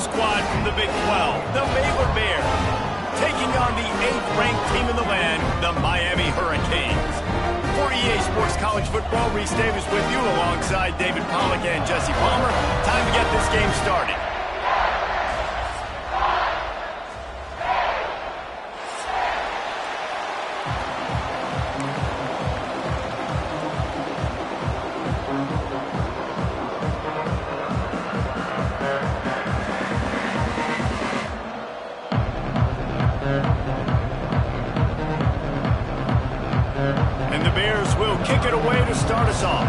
squad from the Big 12, the Baylor Bears, taking on the 8th-ranked team in the land, the Miami Hurricanes. For EA Sports College Football, Reese Davis with you alongside David Pollack and Jesse Palmer. Time to get this game started. And the Bears will kick it away to start us off.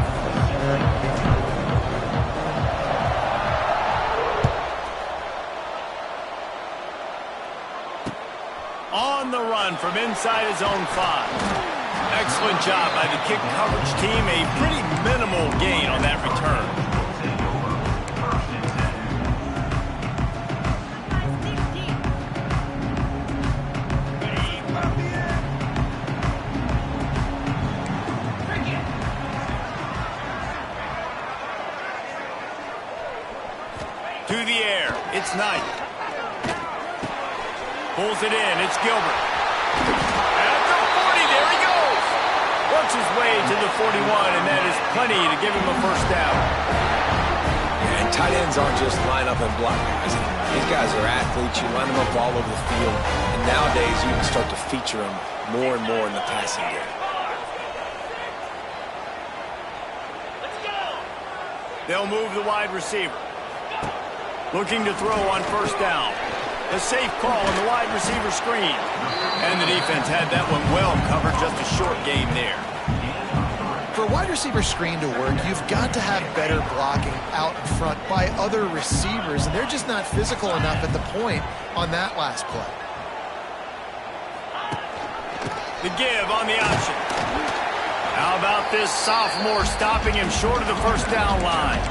On the run from inside his own 5. Excellent job by the kick coverage team. A pretty minimal gain on that return. To the air, it's Knight. Pulls it in, it's Gilbert. At the 40, there he goes. Works his way to the 41, and that is plenty to give him a first down. And tight ends aren't just line up and block guys. These guys are athletes. You line them up all over the field. And nowadays, you can start to feature them more and more in the passing game. They'll move the wide receiver. Looking to throw on first down. A safe call on the wide receiver screen. And the defense had that one well covered. Just a short game there. For a wide receiver screen to work, you've got to have better blocking out in front by other receivers, and they're just not physical enough at the point on that last play. The give on the option. How about this sophomore stopping him short of the first down line?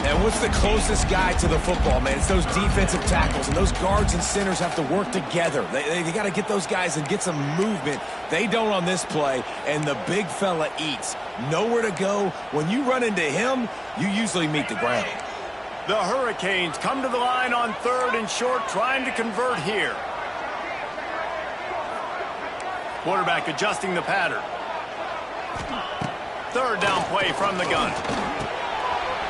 And what's the closest guy to the football, man? It's those defensive tackles, and those guards and centers have to work together. They got to get those guys and get some movement. They don't on this play, and the big fella eats. Nowhere to go. When you run into him, you usually meet the ground. The Hurricanes come to the line on 3rd and short, trying to convert here. Quarterback adjusting the pattern. 3rd down play from the gun.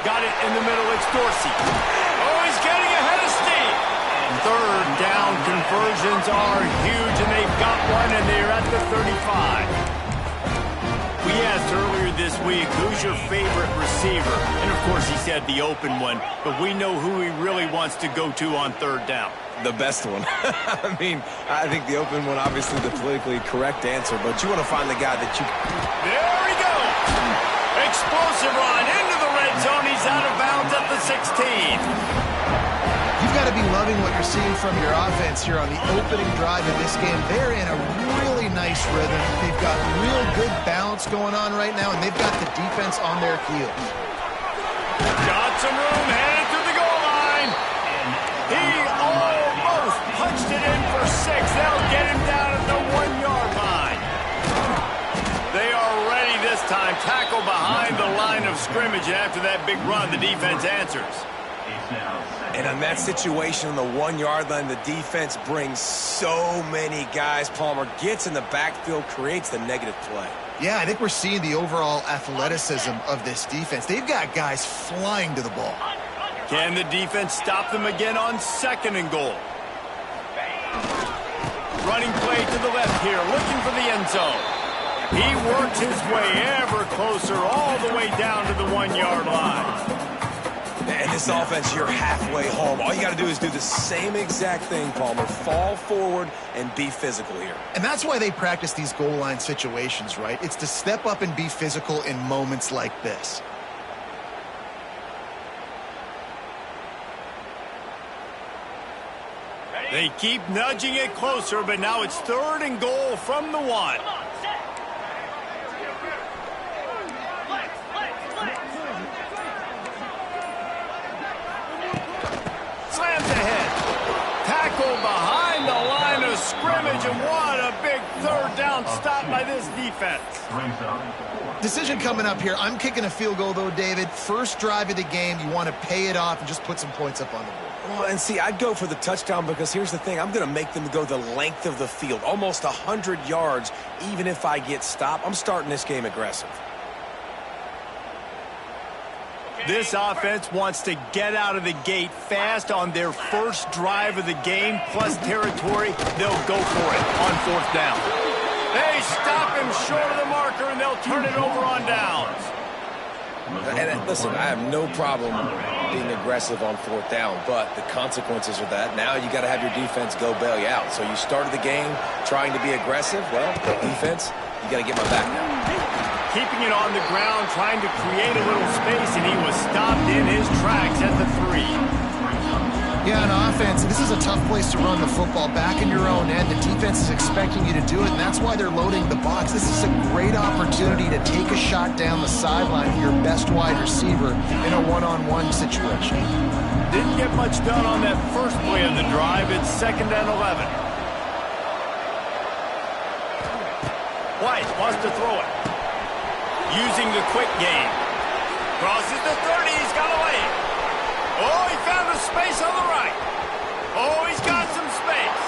Got it in the middle, it's Dorsey. Oh, he's getting ahead of steam. 3rd down conversions are huge, and they've got one, and they're at the 35. We asked earlier this week, who's your favorite receiver? And, of course, he said the open one, but we know who he really wants to go to on 3rd down. The best one. I mean, I think the open one, obviously the politically correct answer, but you want to find the guy that you... There he goes. Explosive run into the red zone. He's out of bounds at the 16. You've got to be loving what you're seeing from your offense here on the opening drive of this game. They're in a really nice rhythm. They've got real good balance going on right now, and they've got the defense on their heels. Got some room, headed to the goal line. He almost punched it in for 6. They'll get him down at the 1-yard line. They are ready this time. Tackle behind the line of scrimmage, and after that big run, the defense answers. And on that situation on the 1-yard line, the defense brings so many guys. Palmer gets in the backfield, creates the negative play. Yeah, I think we're seeing the overall athleticism of this defense. They've got guys flying to the ball. Can the defense stop them again on 2nd and goal? Running play to the left here, looking for the end zone. He works his way ever closer all the way down to the 1-yard line. And this offense, you're halfway home. All you got to do is do the same exact thing, Palmer. Fall forward and be physical here. And that's why they practice these goal line situations, right? It's to step up and be physical in moments like this. They keep nudging it closer, but now it's 3rd and goal from the 1. Slams ahead. Tackle behind the line of scrimmage, and what a big 3rd down stop by this defense. Decision coming up here. I'm kicking a field goal, though, David. First drive of the game, you want to pay it off and just put some points up on the board. Well, and see, I'd go for the touchdown because here's the thing. I'm going to make them go the length of the field, almost 100 yards, even if I get stopped. I'm starting this game aggressive. This offense wants to get out of the gate fast on their first drive of the game, plus territory. They'll go for it on fourth down. They stop him short of the marker, and they'll turn it over on downs. And listen, I have no problem being aggressive on fourth down, but the consequences are that now you got to have your defense go bail you out. So you started the game trying to be aggressive. Well, defense, you got to get my back now. Keeping it on the ground, trying to create a little space, and he was stopped in his tracks at the 3. Yeah, on offense, this is a tough place to run the football. Back in your own end, the defense is expecting you to do it, and that's why they're loading the box. This is a great opportunity to take a shot down the sideline to your best wide receiver in a one-on-one situation. Didn't get much done on that first play of the drive. It's 2nd and 11. White wants to throw it. Using the quick game. Crosses the 30. He's got away. Oh, he found a space on the right. Oh, he's got some space.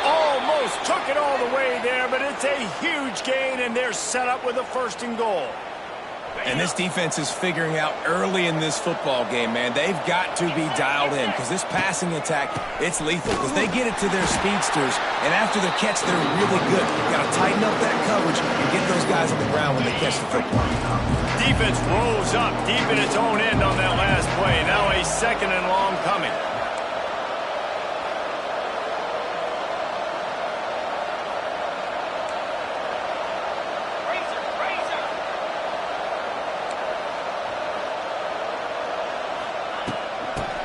Almost took it all the way there, but it's a huge gain, and they're set up with a 1st and goal. And this defense is figuring out early in this football game, man. They've got to be dialed in because this passing attack, it's lethal because they get it to their speedsters, and after the catch, they're really good. You've got to tighten up that coverage and get those guys on the ground when they catch the football. Defense rolls up deep in its own end on that last play. Now a 2nd and long coming.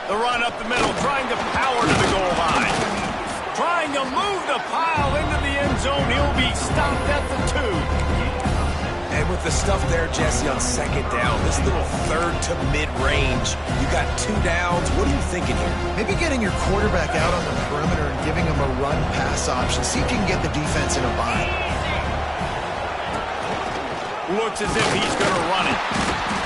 The run up the middle, trying to power to the goal line. Trying to move the pile into the end zone. He'll be stopped at the 2. And with the stuff there, Jesse, on 2nd down, this little 3rd to mid-range, you got 2 downs. What are you thinking here? Maybe getting your quarterback out on the perimeter and giving him a run-pass option. See if you can get the defense in a bind. Looks as if he's going to run it.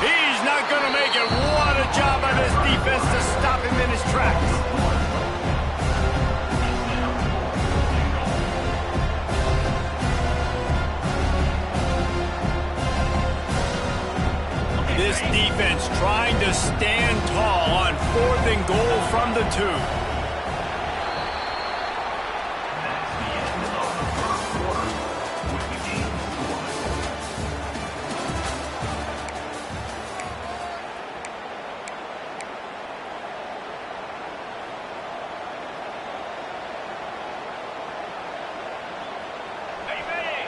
He's not going to make it. What a job by this defense to stop him in his tracks. This defense trying to stand tall on 4th and goal from the 2.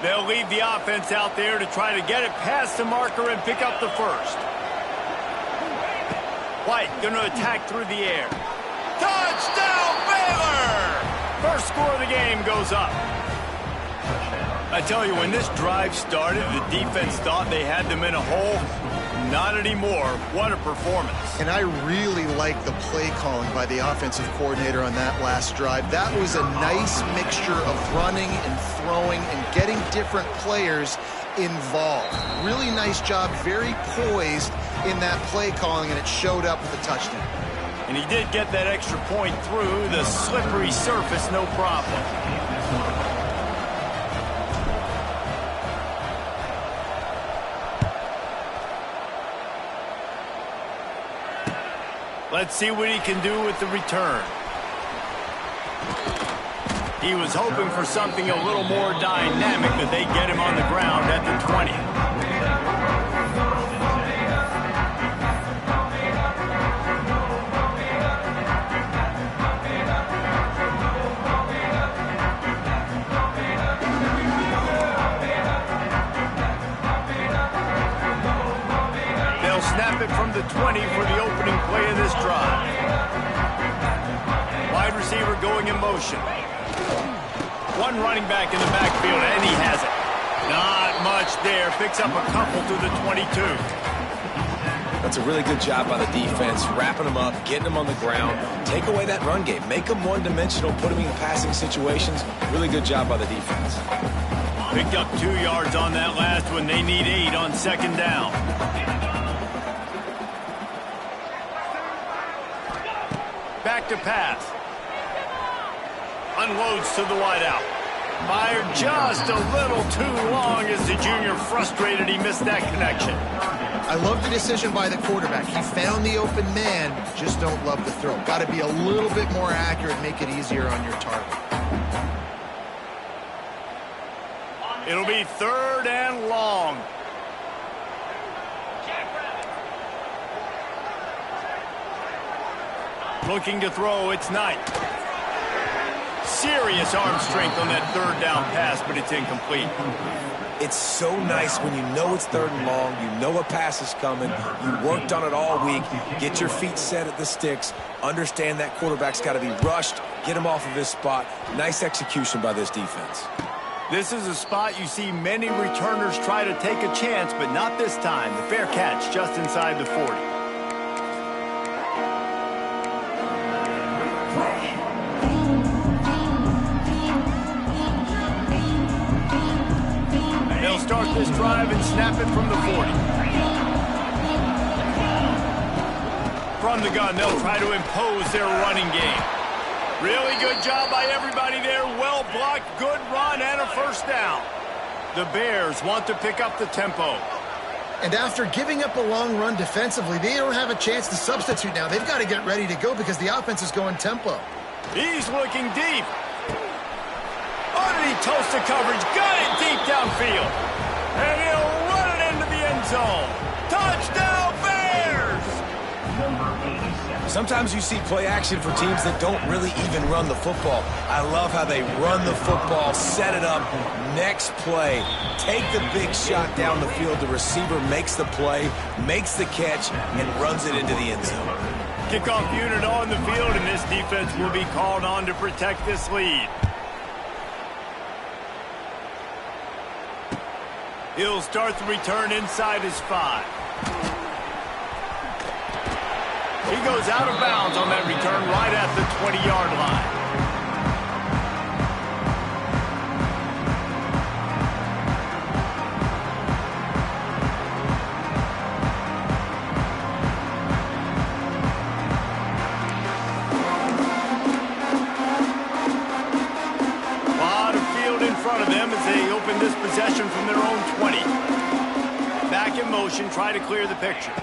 They'll leave the offense out there to try to get it past the marker and pick up the 1st. White going to attack through the air. Touchdown, Baylor! First score of the game goes up. I tell you, when this drive started, the defense thought they had them in a hole. Not anymore. What a performance. And I really like the play calling by the offensive coordinator on that last drive. That was a nice mixture of running and throwing and getting different players involved. Really nice job, very poised in that play calling, and it showed up with a touchdown. And he did get that extra point through the slippery surface, no problem. Let's see what he can do with the return. He was hoping for something a little more dynamic, but they get him on the ground at the 20. They'll snap it from the 20 for the opening play of this drive. Wide receiver going in motion. One running back in the backfield, and he has it. Not much there. Picks up a couple to the 22. That's a really good job by the defense, wrapping them up, getting them on the ground. Take away that run game. Make them one-dimensional, put them in passing situations. Really good job by the defense. Picked up 2 yards on that last one. They need 8 on second down. Back to pass. Unloads to the wideout. Fired just a little too long as the junior frustrated he missed that connection. I love the decision by the quarterback. He found the open man, just don't love the throw. Got to be a little bit more accurate, make it easier on your target. It'll be 3rd and long. Looking to throw, it's Knight. Serious arm strength on that 3rd down pass, but it's incomplete. It's so nice when you know it's 3rd and long, you know a pass is coming, you worked on it all week, get your feet set at the sticks, understand that quarterback's got to be rushed, get him off of his spot. Nice execution by this defense. This is a spot you see many returners try to take a chance, but not this time. The fair catch just inside the 40. They'll start this drive and snap it from the 40. From the gun, they'll try to impose their running game. Really good job by everybody there. Well blocked, good run, and a 1st down. The Bears want to pick up the tempo. And after giving up a long run defensively, they don't have a chance to substitute now. They've got to get ready to go because the offense is going tempo. He's looking deep. Oh, did he toast the coverage? Got it deep downfield. And he'll run it into the end zone. Touchdown, Bears! Sometimes you see play action for teams that don't really even run the football. I love how they run the football, set it up, next play, take the big shot down the field. The receiver makes the play, makes the catch, and runs it into the end zone. Kickoff unit on the field, and this defense will be called on to protect this lead. He'll start the return inside his 5. He goes out of bounds on that return right at the 20-yard line. A lot of field in front of them as they open this possession from their own 20. Back in motion, try to clear the picture.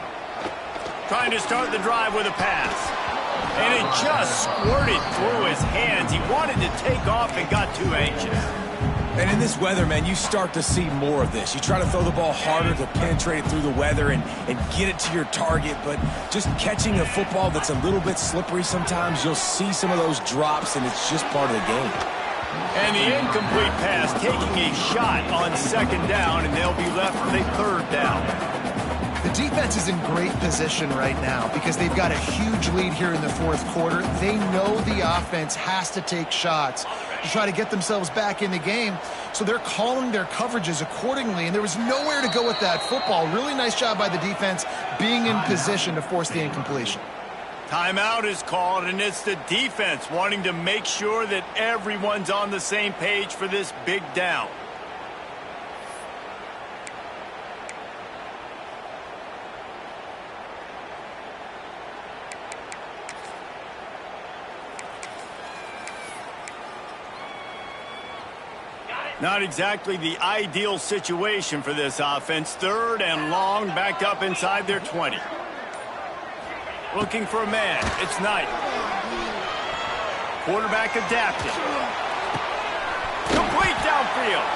Trying to start the drive with a pass. And it just squirted through his hands. He wanted to take off and got too anxious. And in this weather, man, you start to see more of this. You try to throw the ball harder to penetrate it through the weather and get it to your target, but just catching a football that's a little bit slippery sometimes, you'll see some of those drops, and it's just part of the game. And the incomplete pass taking a shot on second down, and they'll be left with a 3rd down. The defense is in great position right now because they've got a huge lead here in the 4th quarter. They know the offense has to take shots to try to get themselves back in the game, so they're calling their coverages accordingly, and there was nowhere to go with that football. Really nice job by the defense being in position to force the incompletion. Timeout is called, and it's the defense wanting to make sure that everyone's on the same page for this big down. Not exactly the ideal situation for this offense. 3rd and long, backed up inside their 20. Looking for a man. It's Knight. Quarterback adapted. Complete downfield.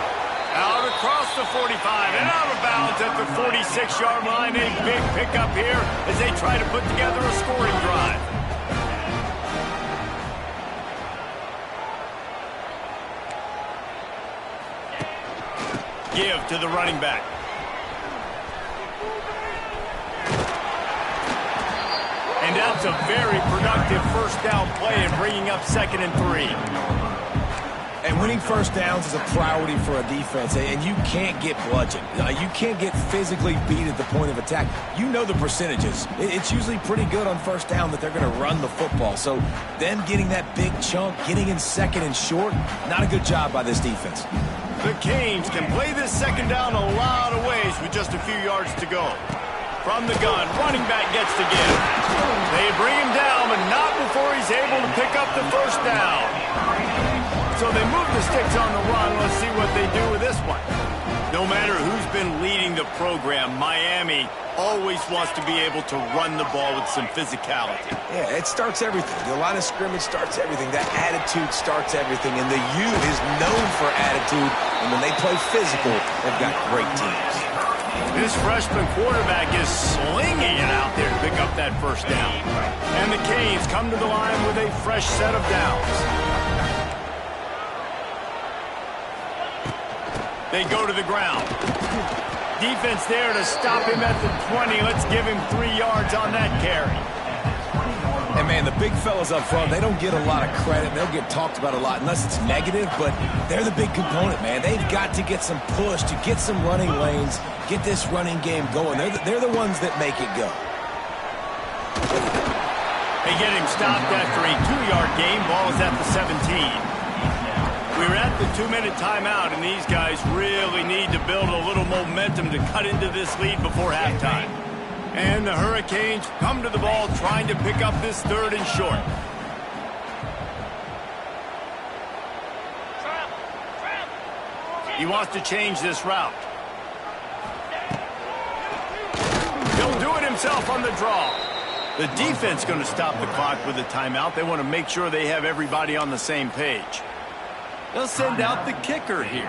Out across the 45 and out of bounds at the 46-yard line. A big pickup here as they try to put together a scoring drive. Give to the running back. And that's a very productive 1st down play and bringing up 2nd and 3. And winning 1st downs is a priority for a defense, and you can't get bludgeoned. You can't get physically beat at the point of attack. You know the percentages. It's usually pretty good on 1st down that they're going to run the football. So them getting that big chunk, getting in 2nd and short, not a good job by this defense. The Canes can play this second down a lot of ways with just a few yards to go. From the gun, running back gets the give. They bring him down, but not before he's able to pick up the first down. So they move the sticks on the run. Let's see what they do with this one. No matter who's been leading the program, Miami always wants to be able to run the ball with some physicality. Yeah, it starts everything. The line of scrimmage starts everything. That attitude starts everything. And the U is known for attitude. And when they play physical, they've got great teams. This freshman quarterback is slinging it out there to pick up that first down. And the Canes come to the line with a fresh set of downs. They go to the ground. Defense there to stop him at the 20. Let's give him 3 yards on that carry. And, man, the big fellas up front, they don't get a lot of credit. They'll get talked about a lot unless it's negative, but they're the big component, man. They've got to get some push, to get some running lanes, get this running game going. They're the ones that make it go. They get him stopped after a 2-yard gain. Ball is at the 17. We're at the 2-minute timeout, and these guys really need to build a little momentum to cut into this lead before halftime. And the Hurricanes come to the ball trying to pick up this 3rd and short. He wants to change this route. He'll do it himself on the draw. The defense going to stop the clock with a timeout. They want to make sure they have everybody on the same page. They'll send out the kicker here.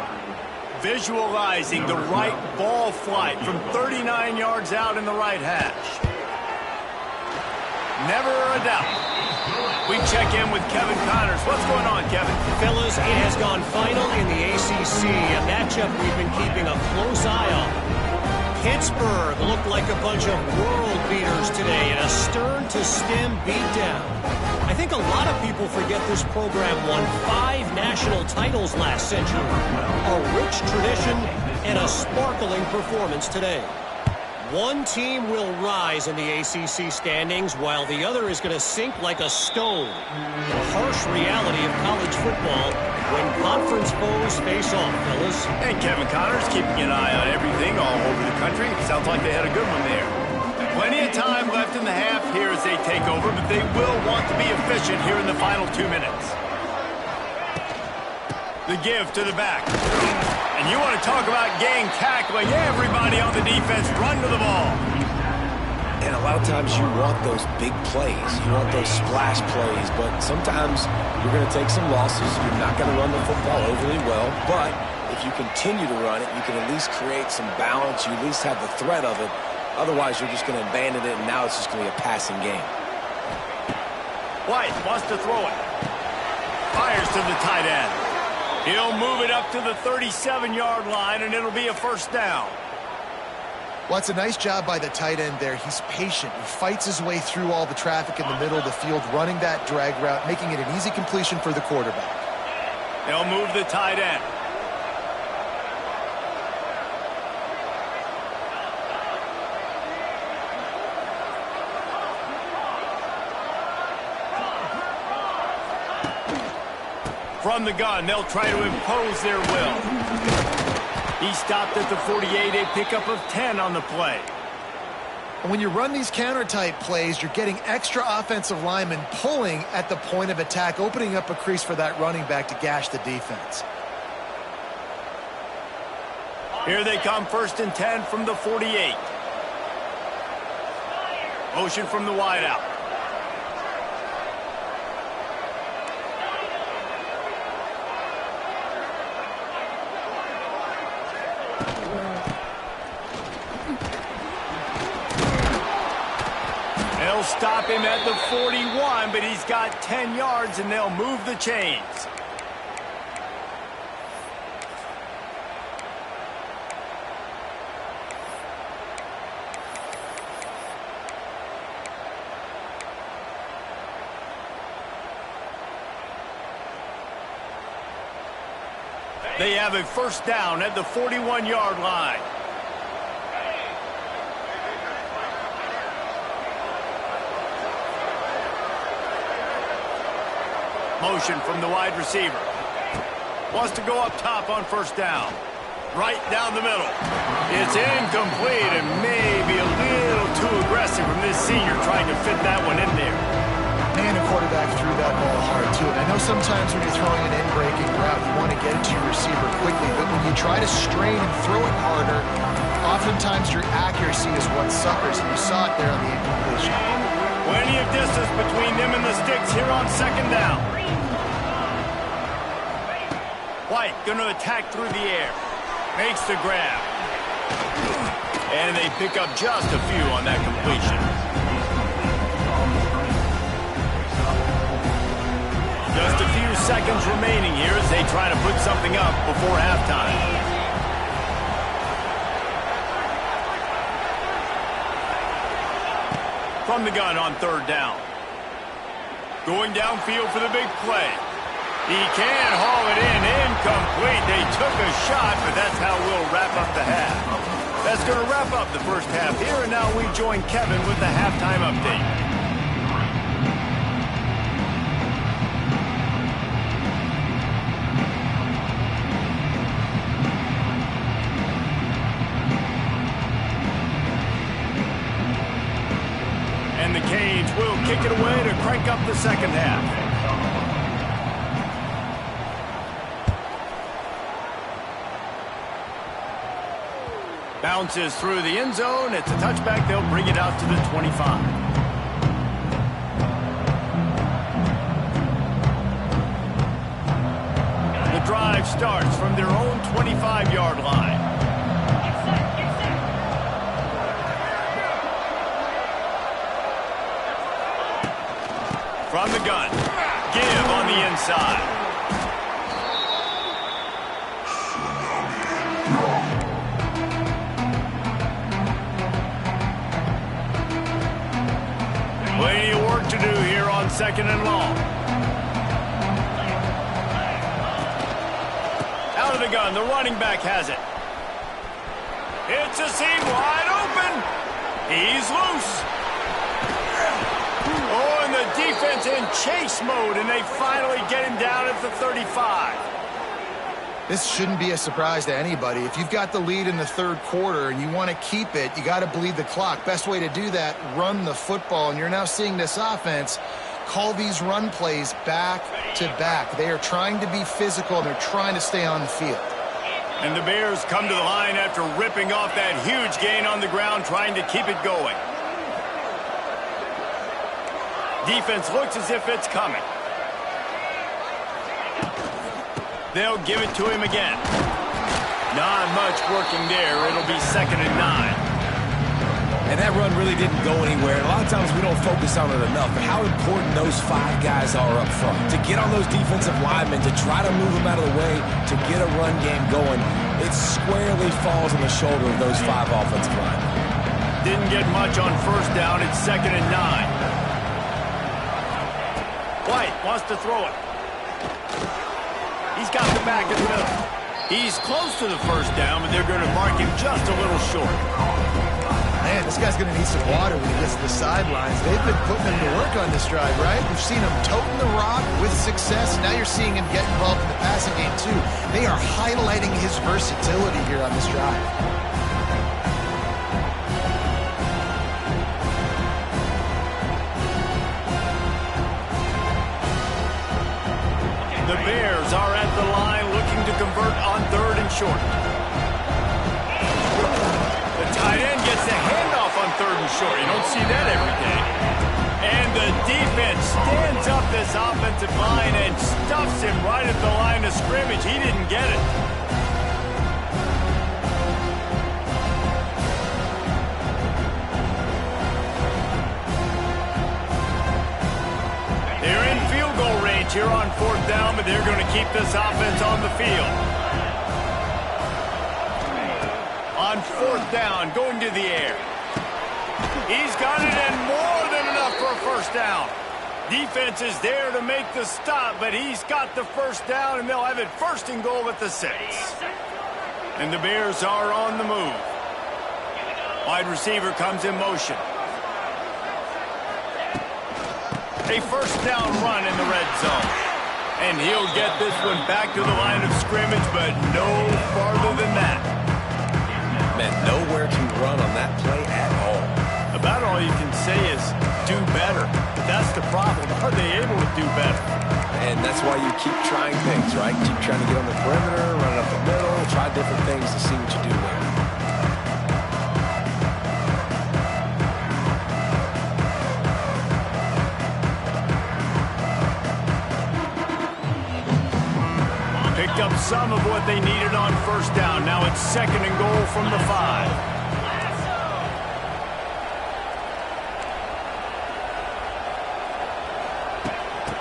Visualizing the right ball flight from 39 yards out in the right hash. Never a doubt. We check in with Kevin Connors. What's going on, Kevin? Fellas, it has gone final in the ACC, a matchup we've been keeping a close eye on. Pittsburgh looked like a bunch of world beaters today in a stern-to-stem beatdown. I think a lot of people forget this program won 5 national titles last century. A rich tradition and a sparkling performance today. One team will rise in the ACC standings while the other is going to sink like a stone. The harsh reality of college football when conference foes face off, fellas. And Kevin Connors keeping an eye on everything all over the country. Sounds like they had a good one there. Plenty of time left in the half here as they take over, but they will want to be efficient here in the final 2 minutes. The give to the back. And you want to talk about gang tackling. Everybody on the defense run to the ball. And a lot of times you want those big plays. You want those splash plays. But sometimes you're going to take some losses. You're not going to run the football overly well. But if you continue to run it, you can at least create some balance. You at least have the threat of it. Otherwise, you're just going to abandon it, and now it's just going to be a passing game. White wants to throw it. Fires to the tight end. He'll move it up to the 37-yard line, and it'll be a first down. Well, it's a nice job by the tight end there. He's patient. He fights his way through all the traffic in the middle of the field, running that drag route, making it an easy completion for the quarterback. They'll move the tight end. From the gun, they'll try to impose their will. He stopped at the 48, a pickup of 10 on the play. And when you run these counter-type plays, you're getting extra offensive linemen pulling at the point of attack, opening up a crease for that running back to gash the defense. Here they come, 1st and 10 from the 48. Motion from the wideout. They'll stop him at the 41, but he's got 10 yards, and they'll move the chains. They have a first down at the 41-yard line. Motion from the wide receiver. Wants to go up top on first down. Right down the middle. It's incomplete and maybe a little too aggressive from this senior trying to fit that one in there. And a quarterback threw that ball hard, too. And I know sometimes when you're throwing an in-breaking route, you want to get it to your receiver quickly. But when you try to strain and throw it harder, oftentimes your accuracy is what suffers. And you saw it there on the incompletion. Plenty of distance between them and the sticks here on second down. White going to attack through the air. Makes the grab. And they pick up just a few on that completion. Just a few seconds remaining here as they try to put something up before halftime. From the gun on third down. Going downfield for the big play. He can haul it in. Incomplete. They took a shot, but that's how we'll wrap up the half. That's going to wrap up the first half here, and now we join Kevin with the halftime update. And the Canes will kick it away to crank up the second half. Bounces through the end zone. It's a touchback. They'll bring it out to the 25. The drive starts from their own 25-yard line. From the gun. Give on the inside. Plenty of work to do here on second and long. Out of the gun, the running back has it. It's a seam wide open. He's loose. Oh, and the defense in chase mode, and they finally get him down at the 35. This shouldn't be a surprise to anybody. If you've got the lead in the third quarter and you want to keep it, you got to bleed the clock. Best way to do that, run the football. And you're now seeing this offense call these run plays back to back. They are trying to be physical, and they're trying to stay on the field. And the Bears come to the line after ripping off that huge gain on the ground, trying to keep it going. Defense looks as if it's coming. They'll give it to him again. Not much working there. It'll be 2nd and 9. And that run really didn't go anywhere. And a lot of times we don't focus on it enough. But how important those 5 guys are up front. To get on those defensive linemen, to try to move them out of the way, to get a run game going, it squarely falls on the shoulder of those 5 offensive linemen. Didn't get much on first down. It's 2nd and 9. White wants to throw it. He's got the back in the middle. He's close to the first down, but they're going to mark him just a little short. Man, this guy's going to need some water when he gets to the sidelines. They've been putting him to work on this drive, right? We've seen him toting the rock with success. Now you're seeing him get involved in the passing game, too. They are highlighting his versatility here on this drive. The Bears are at the line looking to convert on 3rd and short. The tight end gets the handoff on 3rd and short. You don't see that every day. And the defense stands up this offensive line and stuffs him right at the line of scrimmage. He didn't get it. They're in field goal range here on 4th down, but they're going to keep this offense on the field. On 4th down, going to the air. He's got it, and more than enough for a first down. Defense is there to make the stop, but he's got the first down, and they'll have it 1st and goal at the 6. And the Bears are on the move. Wide receiver comes in motion. A first down run in the red zone. And he'll get this one back to the line of scrimmage, but no farther than that. Man, nowhere to run on that play at all. About all you can say is do better. But that's the problem. Are they able to do better? And that's why you keep trying things, right? Keep trying to get on the perimeter, run it up the middle, try different things to see what you do well. Picked up some of what they needed on first down. Now it's 2nd and goal from the 5.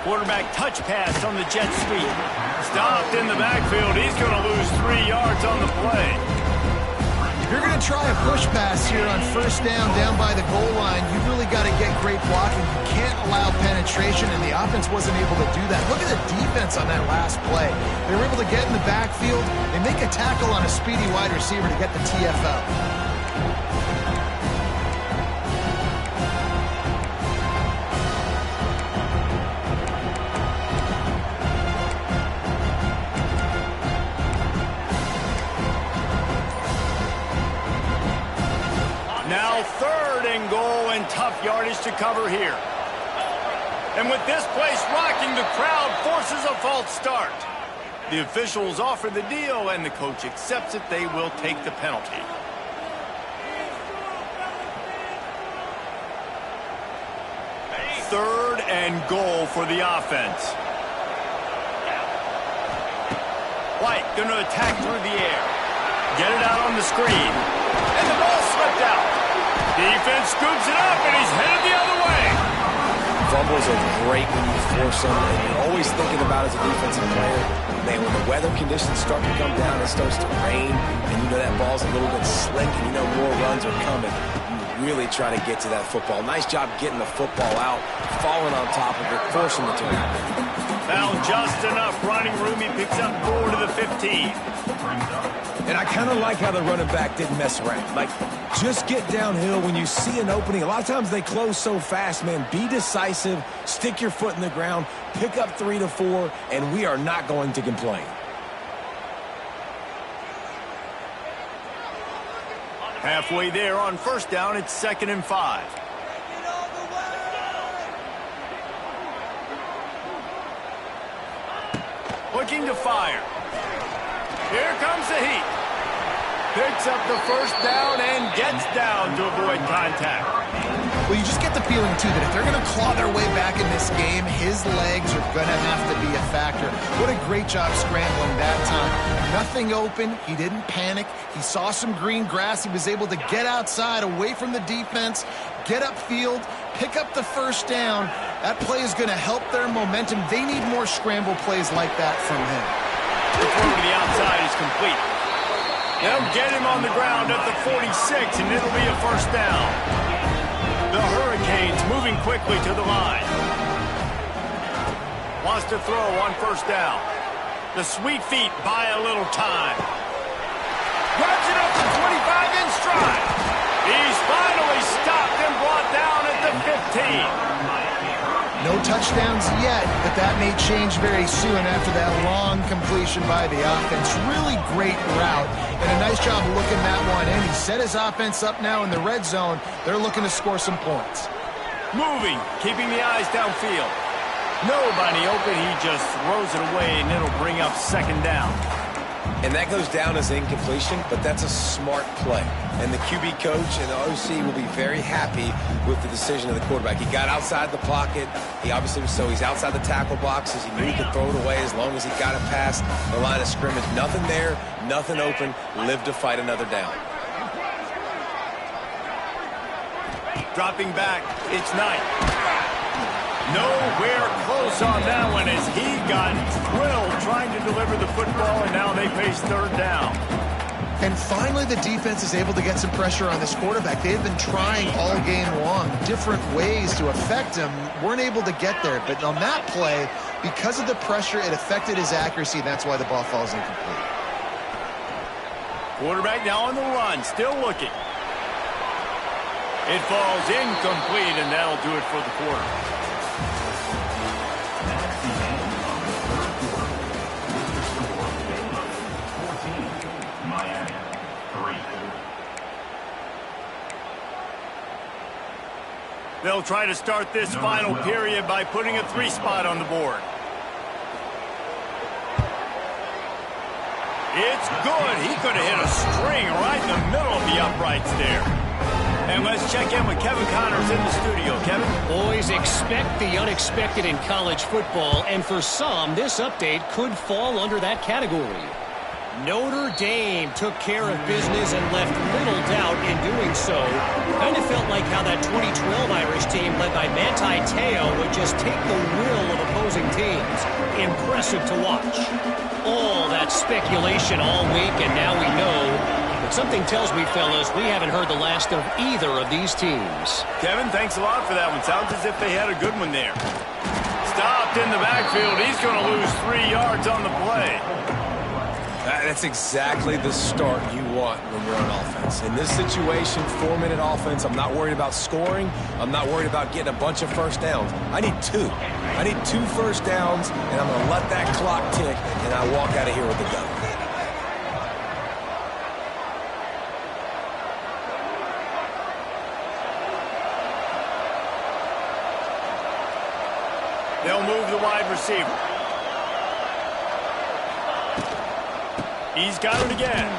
Quarterback touch pass on the jet sweep. Stopped in the backfield. He's going to lose 3 yards on the play. If you're going to try a push pass here on first down by the goal line, you've really got to get great blocking. You can't allow penetration, and the offense wasn't able to do that. Look at the defense on that last play. They were able to get in the backfield. They make a tackle on a speedy wide receiver to get the TFL. Now 3rd and goal and tough yardage to cover here. And with this place rocking, the crowd forces a false start. The officials offer the deal, and the coach accepts it. They will take the penalty. Third and goal for the offense. White going to attack through the air. Get it out on the screen. And the ball slipped out. Defense scoops it up, and he's headed the other way. Fumbles are great when you force them, and you're always thinking about as a defensive player, man, when the weather conditions start to come down, it starts to rain, and you know that ball's a little bit slick, and you know more runs are coming. You really try to get to that football. Nice job getting the football out, falling on top of it, forcing the turnover. Found just enough running room. He picks up 4 to the 15. And I kind of like how the running back didn't mess around. Like, just get downhill when you see an opening. A lot of times they close so fast, man. Be decisive, stick your foot in the ground, pick up 3 to 4, and we are not going to complain. Halfway there on first down, it's 2nd and 5. Looking to fire. Here comes the heat. Picks up the first down and gets down to avoid contact. Well, you just get the feeling, too, that if they're going to claw their way back in this game, his legs are going to have to be a factor. What a great job scrambling that time. Nothing open. He didn't panic. He saw some green grass. He was able to get outside, away from the defense, get upfield, pick up the first down. That play is going to help their momentum. They need more scramble plays like that from him. The throw to the outside is complete. They'll get him on the ground at the 46, and it'll be a first down. The Hurricanes moving quickly to the line. Wants to throw on first down. The sweet feet buy a little time. Grabs it up to 25 in stride. He's finally stopped and brought down at the 15. No touchdowns yet, but that may change very soon after that long completion by the offense. Really great route, and a nice job looking that one in. He set his offense up now in the red zone. They're looking to score some points. Moving, keeping the eyes downfield. Nobody open, he just throws it away, and it'll bring up 2nd down. And that goes down as incompletion, but that's a smart play. And the QB coach and the OC will be very happy with the decision of the quarterback. He got outside the pocket. He obviously was he's outside the tackle boxes. He knew he could throw it away as long as he got it past the line of scrimmage. Nothing there, nothing open. Live to fight another down. Dropping back, it's Knight. Nowhere close on that one as he got drilled trying to deliver the football, and now they face 3rd down. And finally, the defense is able to get some pressure on this quarterback. They've been trying all game long different ways to affect him. Weren't able to get there. But on that play, because of the pressure, it affected his accuracy. And that's why the ball falls incomplete. Quarterback now on the run, still looking. It falls incomplete, and that'll do it for the quarter. They'll try to start this final period by putting a 3 spot on the board. It's good. He could have hit a string right in the middle of the uprights there. And let's check in with Kevin Connors in the studio. Kevin? Always expect the unexpected in college football, and for some, this update could fall under that category. Notre Dame took care of business and left little doubt in doing so. Kind of felt like how that 2012 Irish team led by Manti Te'o would just take the will of opposing teams. Impressive to watch. All that speculation all week, and now we know. But something tells me, fellas, we haven't heard the last of either of these teams. Kevin, thanks a lot for that one. Sounds as if they had a good one there. Stopped in the backfield. He's going to lose 3 yards on the play. That's exactly the start you want when you're on offense. In this situation, 4-minute offense, I'm not worried about scoring. I'm not worried about getting a bunch of first downs. I need 2. I need 2 first downs, and I'm going to let that clock tick, and I walk out of here with the gun. They'll move the wide receiver. He's got it again.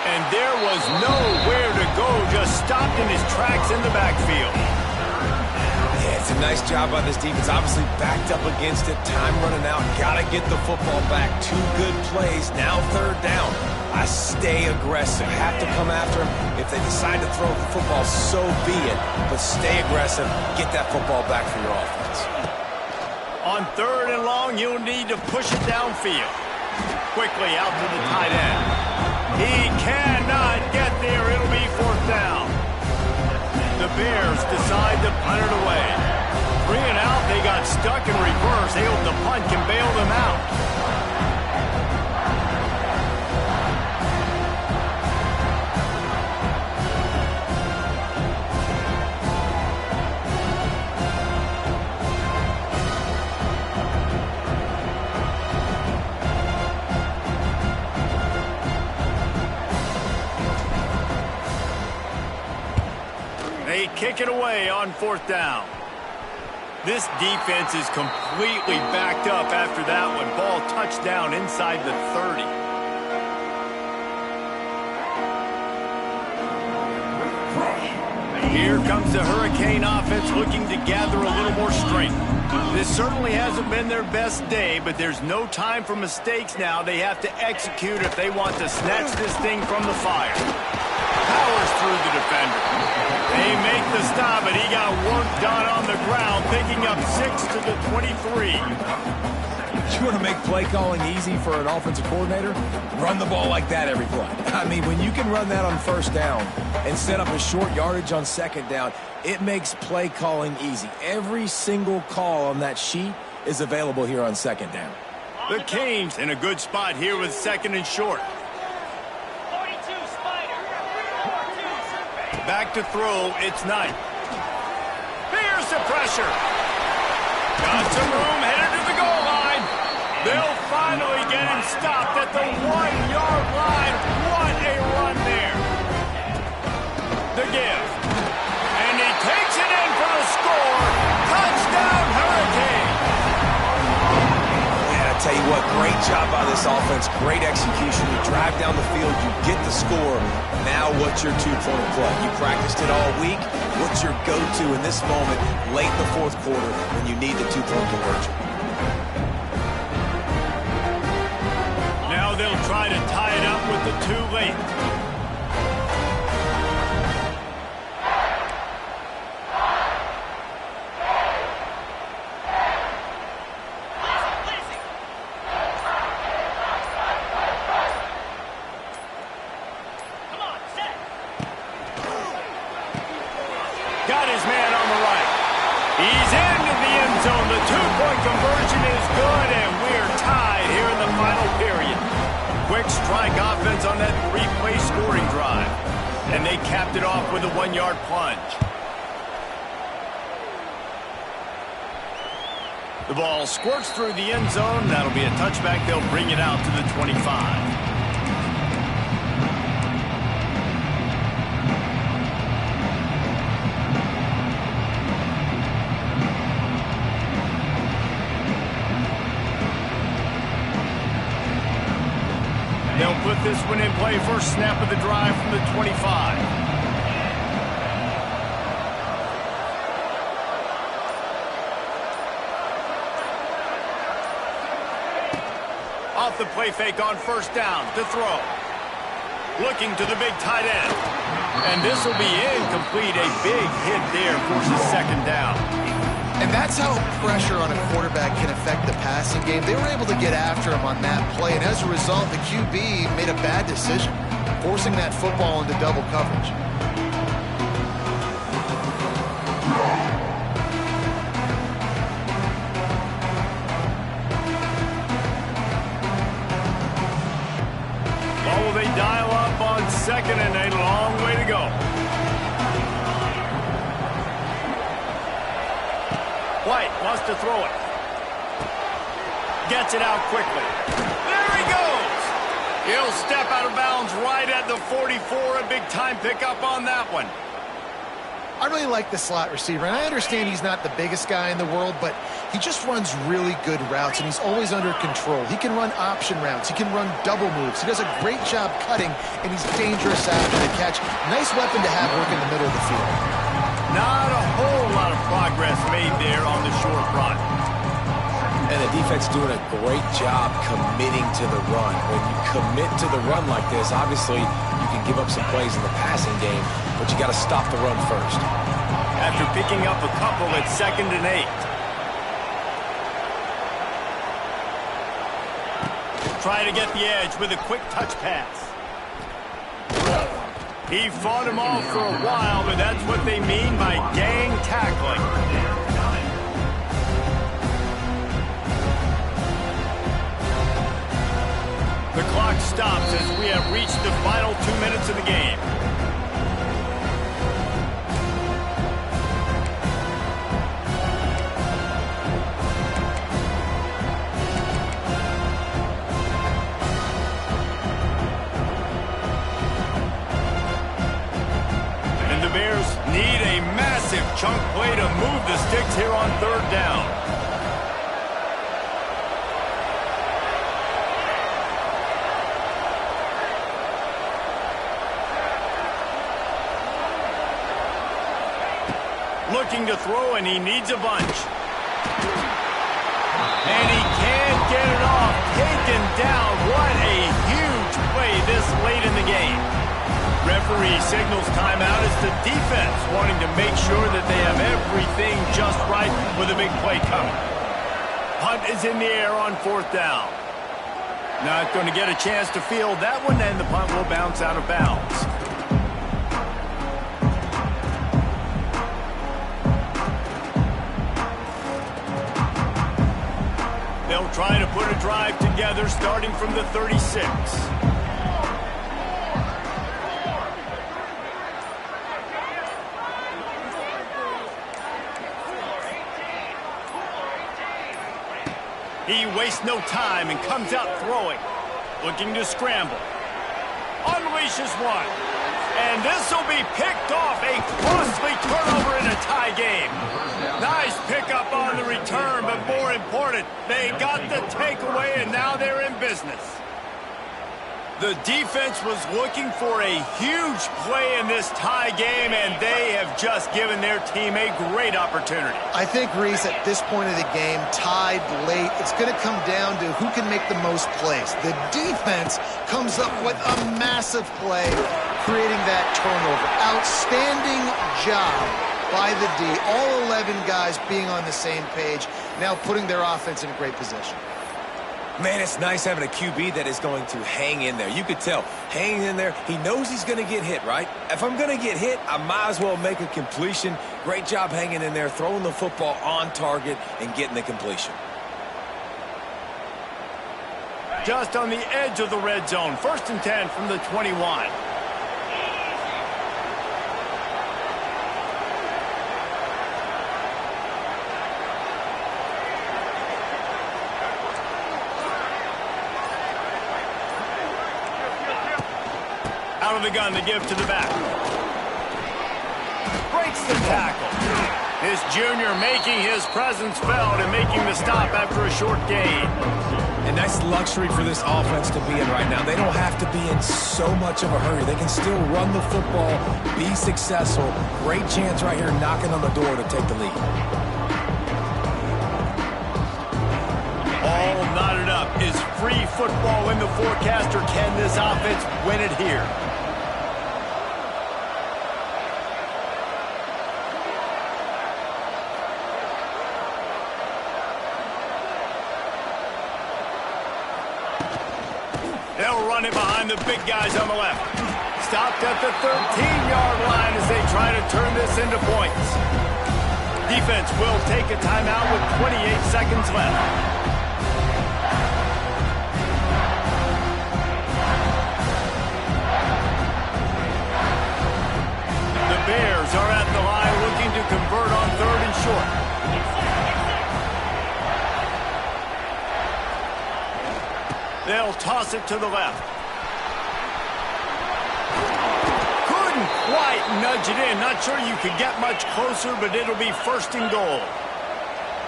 And there was nowhere to go, just stopped in his tracks in the backfield. Yeah, it's a nice job by this defense. Obviously backed up against it. Time running out. Got to get the football back. 2 good plays. Now 3rd down. I stay aggressive. Have to come after him. If they decide to throw the football, so be it. But stay aggressive. Get that football back for your offense. On 3rd and long, you'll need to push it downfield. Quickly out to the tight end. He cannot get there. It'll be 4th down. The Bears decide to punt it away. 3 and out. They got stuck in reverse. They hope the punt can bail them out. They kick it away on 4th down. This defense is completely backed up after that one. Ball touchdown inside the 30. Here comes the Hurricane offense looking to gather a little more strength. This certainly hasn't been their best day, but there's no time for mistakes now. They have to execute if they want to snatch this thing from the fire. Powers through the defender. They make the stop, and he got work done on the ground, picking up 6 to the 23. You want to make play calling easy for an offensive coordinator? Run the ball like that every play. I mean, when you can run that on 1st down and set up a short yardage on 2nd down, it makes play calling easy. Every single call on that sheet is available here on 2nd down. The Canes in a good spot here with 2nd and short. Back to throw, it's Knight. Here's the pressure. Got some room, headed to the goal line. They'll finally get him stopped at the 1-yard line. What a run there. The give. And he takes it in for the score. Touchdown, Hurricane. Yeah, I tell you what, great job by this offense. Great execution. You drive down the field, you get the score. Now what's your 2-point play? You practiced it all week. What's your go-to in this moment late in the 4th quarter when you need the 2-point conversion? Now they'll try to tie it up with the 2 late. Got his man on the right. He's into the end zone. The 2-point conversion is good, and we're tied here in the final period. Quick strike offense on that 3-play scoring drive. And they capped it off with a 1-yard plunge. The ball squirts through the end zone. That'll be a touchback. They'll bring it out to the 25. They'll put this one in play first snap of the drive from the 25. Off the play fake on first down to throw. Looking to the big tight end. And this will be incomplete. A big hit there forces second down. And that's how pressure on a quarterback can affect the passing game. They were able to get after him on that play, and as a result, the QB made a bad decision, forcing that football into double coverage. Oh, they dial up on second and a long way to go. White wants to throw it. Gets it out quickly. There he goes. He'll step out of bounds right at the 44. A big-time pickup on that one. I really like the slot receiver, and I understand he's not the biggest guy in the world, but he just runs really good routes, and he's always under control. He can run option routes. He can run double moves. He does a great job cutting, and he's dangerous after the catch. Nice weapon to have work in the middle of the field. Not a whole lot of progress made there on the short run. And the defense doing a great job committing to the run. When you commit to the run like this, obviously you can give up some plays in the passing game, but you got to stop the run first. After picking up a couple at 2nd and 8. Try to get the edge with a quick touch pass. He fought him off for a while, but that's what they mean by gang tackling. The clock stops as we have reached the final 2 minutes of the game. Need a massive chunk play to move the sticks here on 3rd down. Looking to throw, and he needs a bunch. And he can't get it off. Taken down. What a huge play this late in the game. Referee signals timeout as the defense wanting to make sure that they have everything just right with a big play coming. Punt is in the air on 4th down. Not going to get a chance to field that one, and the punt will bounce out of bounds. They'll try to put a drive together starting from the 36. He wastes no time and comes out throwing. Looking to scramble. Unleashes one. And this will be picked off. A costly turnover in a tie game. Nice pickup on the return, but more important, they got the takeaway, and now they're in business. The defense was looking for a huge play in this tie game, and they have just given their team a great opportunity. I think, Reese, at this point of the game, tied late, it's going to come down to who can make the most plays. The defense comes up with a massive play, creating that turnover. Outstanding job by the D. All 11 guys being on the same page, now putting their offense in a great position. Man, it's nice having a QB that is going to hang in there. You could tell, hanging in there, he knows he's going to get hit, right? If I'm going to get hit, I might as well make a completion. Great job hanging in there, throwing the football on target and getting the completion. Just on the edge of the red zone. 1st and 10 from the 21. Out of the gun to give to the back. Breaks the tackle. This junior making his presence felt and making the stop after a short gain. And Nice luxury for this offense to be in right now. They don't have to be in so much of a hurry. They can still run the football, be successful. Great chance right here knocking on the door to take the lead. All knotted up. Is free football in the forecast, or can this offense win it here? They'll run it behind the big guys on the left. Stopped at the 13-yard line as they try to turn this into points. Defense will take a timeout with 28 seconds left. The Bears are at the line looking to convert on 3rd and short. They'll toss it to the left. Couldn't quite nudge it in. Not sure you could get much closer, but it'll be 1st and goal.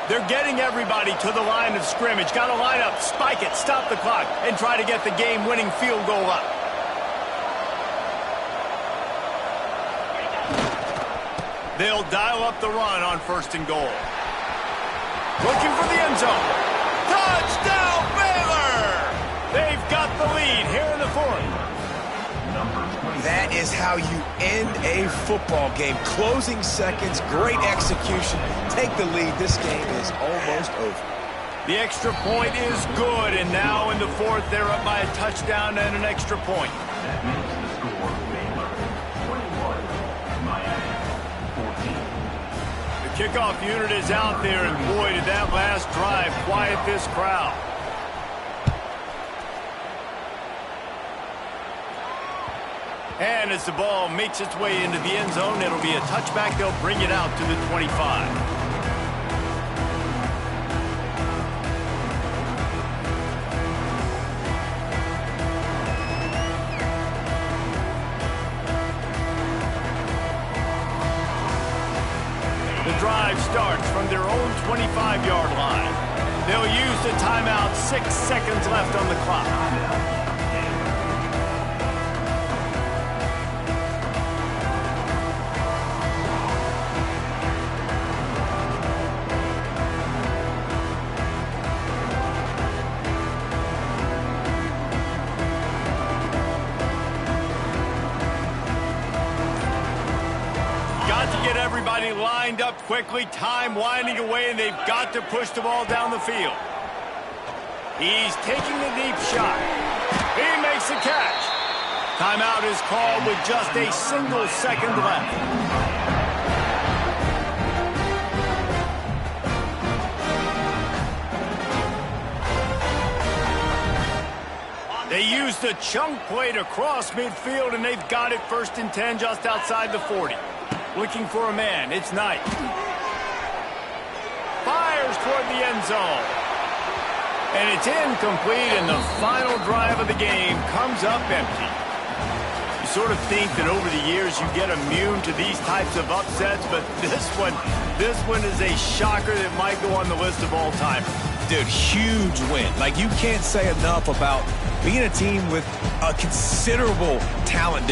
They're getting everybody to the line of scrimmage. Got to line up, spike it, stop the clock, and try to get the game-winning field goal up. They'll dial up the run on 1st and goal. Looking for the end zone. Touchdown, Baylor! They've got the lead here in the 4th. That is how you end a football game. Closing seconds, great execution. Take the lead. This game is almost over. The extra point is good, and now in the 4th, they're up by a touchdown and an extra point. The kickoff unit is out there, and boy, did that last drive quiet this crowd. And as the ball makes its way into the end zone, it'll be a touchback. They'll bring it out to the 25. The drive starts from their own 25-yard line. They'll use the timeout. 6 seconds left on the clock. Get everybody lined up quickly, time winding away, and they've got to push the ball down the field. He's taking the deep shot. He makes the catch. Timeout is called with just a single second left. They use the chunk play to cross midfield, and they've got it 1st and 10 just outside the 40. Looking for a man. It's Knight. Fires toward the end zone. And it's incomplete, and the final drive of the game comes up empty. You sort of think that over the years you get immune to these types of upsets, but this one is a shocker that might go on the list of all time. Dude, huge win. Like, you can't say enough about being a team with a considerable talent